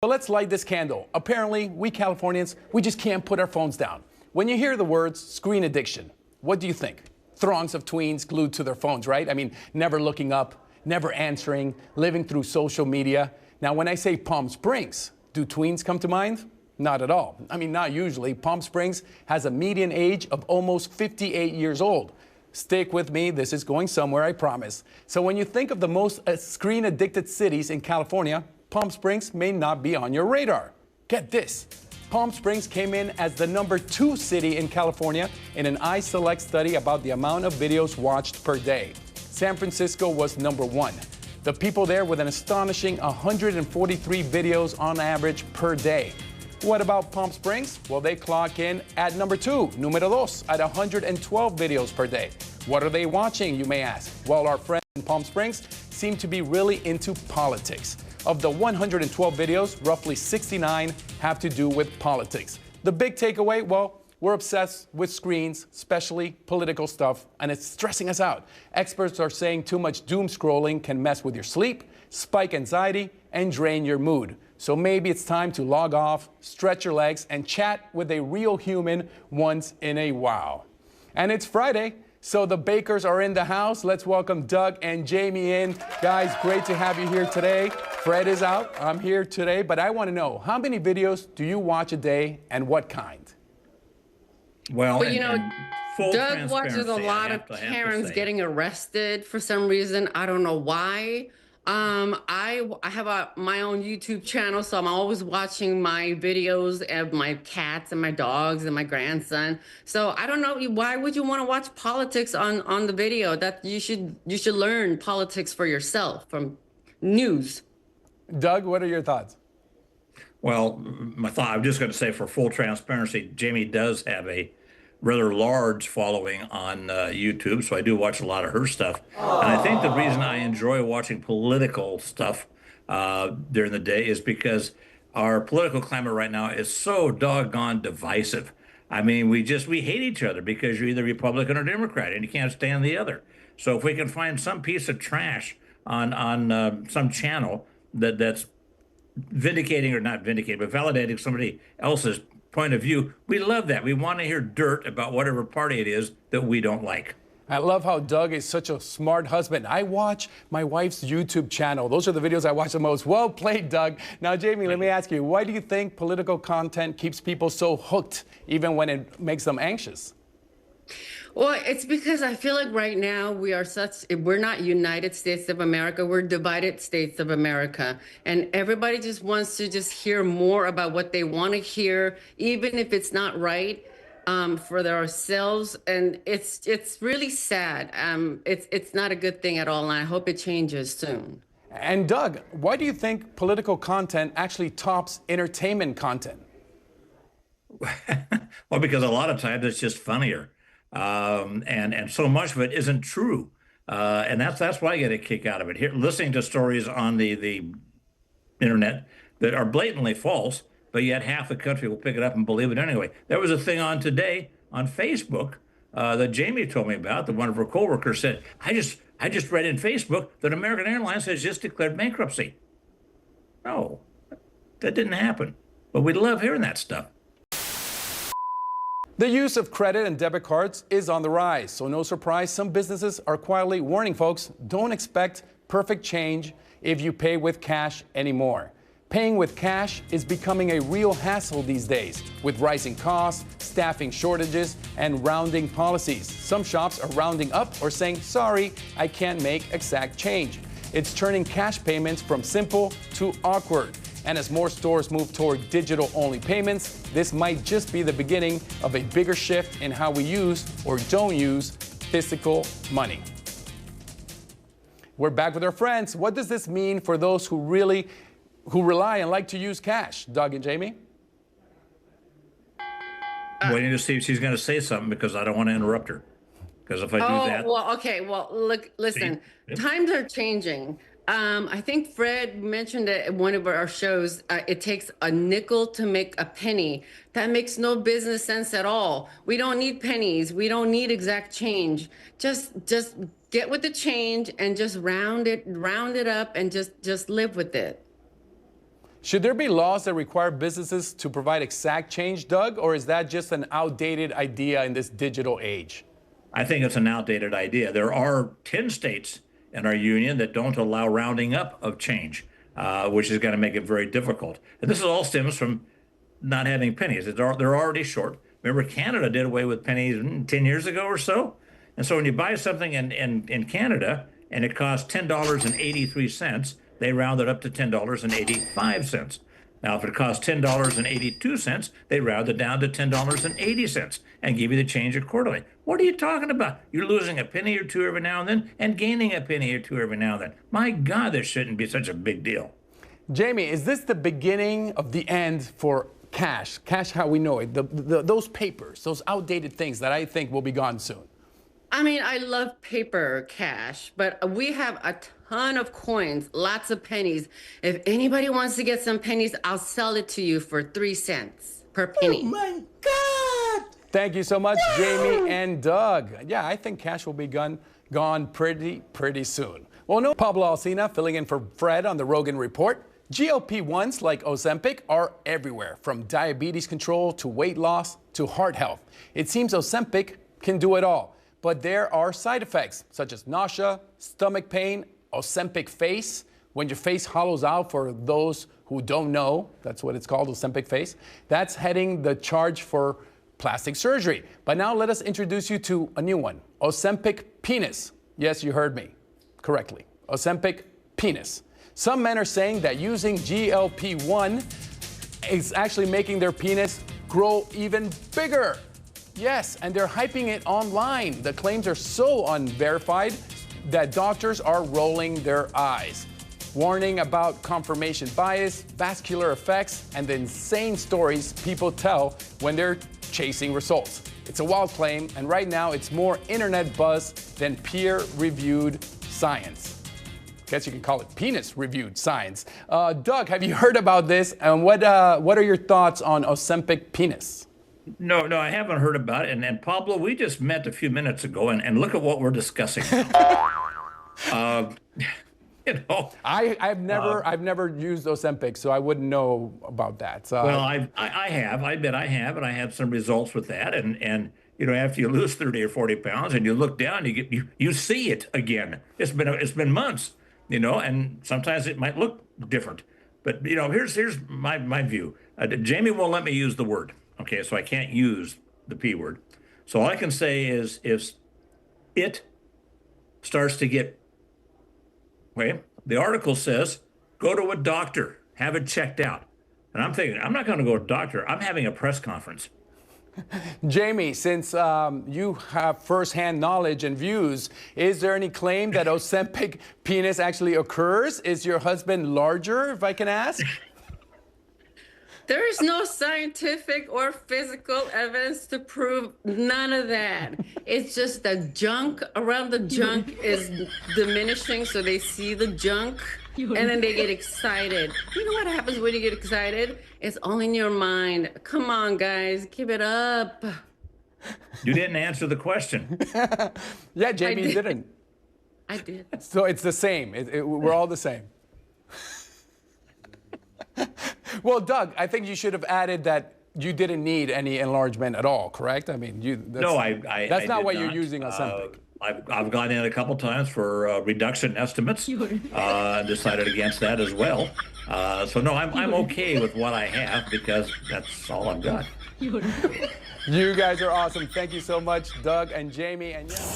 But let's light this candle. Apparently, we Californians, we just can't put our phones down. When you hear the words screen addiction, what do you think? Throngs of tweens glued to their phones, right? I mean, never looking up, never answering, living through social media. Now, when I say Palm Springs, do tweens come to mind? Not at all. I mean, not usually. Palm Springs has a median age of almost 58 years old. Stick with me, this is going somewhere, I promise. So when you think of the most screen-addicted cities in California, Palm Springs may not be on your radar. Get this. Palm Springs came in as the #2 city in California in an iSelect study about the amount of videos watched per day. San Francisco was #1. The people there with an astonishing 143 videos on average per day. What about Palm Springs? Well, they clock in at #2, número dos, at 112 videos per day. What are they watching, you may ask? Well, our friends in Palm Springs seem to be really into politics. Of the 112 videos, roughly 69 have to do with politics. The big takeaway, well, we're obsessed with screens, especially political stuff, and it's stressing us out. Experts are saying too much doom scrolling can mess with your sleep, spike anxiety, and drain your mood. So maybe it's time to log off, stretch your legs, and chat with a real human once in a while. And it's Friday, so the bakers are in the house. Let's welcome Doug and Jamie in. Guys, great to have you here today. Fred is out, I'm here today, but I want to know, how many videos do you watch a day and what kind? Well, but you know, Doug watches a lot of Karens getting arrested for some reason. I don't know why. I have my own YouTube channel, so I'm always watching my videos of my cats and my dogs and my grandson. So I don't know, why would you want to watch politics on the video? That you should learn politics for yourself from news. Doug, what are your thoughts? Well, I'm just going to say, for full transparency, Jamie does have a rather large following on YouTube, so I do watch a lot of her stuff. And I think the reason I enjoy watching political stuff during the day is because our political climate right now is so doggone divisive. I mean, we hate each other because you're either Republican or Democrat, and you can't stand the other. So if we can find some piece of trash on some channel that's vindicating, or not vindicating, but validating somebody else's point of view, we love that. We want to hear dirt about whatever party it is that we don't like. I love how Doug is such a smart husband. I watch my wife's YouTube channel. Those are the videos I watch the most. Well played, Doug. Now, Jamie, let me ask you, why do you think political content keeps people so hooked, even when it makes them anxious? Well, it's because I feel like right now we're not United States of America, we're divided states of America. And everybody just wants to hear more about what they want to hear, even if it's not right, for themselves. And it's really sad. It's not a good thing at all, and I hope it changes soon. And Doug, why do you think political content actually tops entertainment content? Well, because a lot of times it's just funnier. And so much of it isn't true. And that's why I get a kick out of it. Listening to stories on the internet that are blatantly false, but yet half the country will pick it up and believe it anyway. There was a thing on today on Facebook that Jamie told me about, that one of her coworkers said, I just read in Facebook that American Airlines has just declared bankruptcy. No, that didn't happen. But we love hearing that stuff. The use of credit and debit cards is on the rise, so no surprise, some businesses are quietly warning folks, don't expect perfect change if you pay with cash anymore. Paying with cash is becoming a real hassle these days, with rising costs, staffing shortages, and rounding policies. Some shops are rounding up or saying, sorry, I can't make exact change. It's turning cash payments from simple to awkward. And as more stores move toward digital-only payments, this might just be the beginning of a bigger shift in how we use or don't use physical money. We're back with our friends. What does this mean for those who rely and like to use cash? Doug and Jamie? Waiting to see if she's going to say something, because I don't want to interrupt her. Because if I do that... Well, okay. Well, look, listen, times are changing. I think Fred mentioned it in one of our shows. It takes a nickel to make a penny. That makes no business sense at all. We don't need pennies. We don't need exact change. Just get with the change and just round it up and just live with it. Should there be laws that require businesses to provide exact change, Doug, or is that just an outdated idea in this digital age? I think it's an outdated idea. There are 10 states in our union that don't allow rounding up of change, which is going to make it very difficult. And this all stems from not having pennies. They're already short. Remember, Canada did away with pennies 10 years ago or so. And so when you buy something in Canada and it costs $10.83, they round it up to $10.85. Now, if it costs $10.82, they round it down to $10.80 and give you the change accordingly. What are you talking about? You're losing a penny or two every now and then and gaining a penny or two every now and then. My God, this shouldn't be such a big deal. Jamie, is this the beginning of the end for cash? Cash how we know it, those papers, those outdated things that I think will be gone soon. I mean, I love paper cash, but we have a ton of coins, lots of pennies. If anybody wants to get some pennies, I'll sell it to you for 3 cents per penny. Oh my God! Thank you so much, Jamie and Doug. Yeah, I think cash will be gone pretty soon. Well, no, Pablo Alsina filling in for Fred on the Rogan Report. GLP-1s like Ozempic are everywhere, from diabetes control to weight loss to heart health. It seems Ozempic can do it all, but there are side effects such as nausea, stomach pain, Ozempic face. When your face hollows out, for those who don't know, that's what it's called, Ozempic face. That's heading the charge for plastic surgery. But now let us introduce you to a new one, Ozempic penis. Yes, you heard me correctly, Ozempic penis. Some men are saying that using GLP-1 is actually making their penis grow even bigger. Yes, and they're hyping it online. The claims are so unverified that doctors are rolling their eyes, warning about confirmation bias, vascular effects, and the insane stories people tell when they're chasing results. It's a wild claim, and right now it's more internet buzz than peer-reviewed science. Guess you can call it penis-reviewed science. Doug, have you heard about this? And what are your thoughts on Ozempic penis? No, I haven't heard about it. And Pablo, we just met a few minutes ago, and look at what we're discussing. You know, I've never used Ozempic, so I wouldn't know about that. So well, I have. I bet I have, and I had some results with that. And you know, after you lose 30 or 40 pounds, and you look down, you see it again. It's been months, you know, and sometimes it might look different. But you know, here's my view. Jamie won't let me use the word. Okay, so I can't use the P word. So all I can say is if it starts to get, okay, the article says, go to a doctor, have it checked out. And I'm thinking, I'm not going to go to a doctor. I'm having a press conference. Jamie, since you have firsthand knowledge and views, is there any claim that Ozempic penis actually occurs? Is your husband larger, if I can ask? There is no scientific or physical evidence to prove none of that. It's just the junk around the junk is diminishing, so they see the junk and then they get excited. You know what happens when you get excited? It's all in your mind. Come on, guys, keep it up. You didn't answer the question. Yeah, Jamie didn't. I did. So it's the same. We're all the same. Well, Doug, I think you should have added that you didn't need any enlargement at all, correct? I mean, that's not why you're using Ozempic. I've gone in a couple times for reduction estimates, decided against that as well. So no, I'm okay with what I have because that's all I've got. You guys are awesome. Thank you so much, Doug and Jamie. And yeah.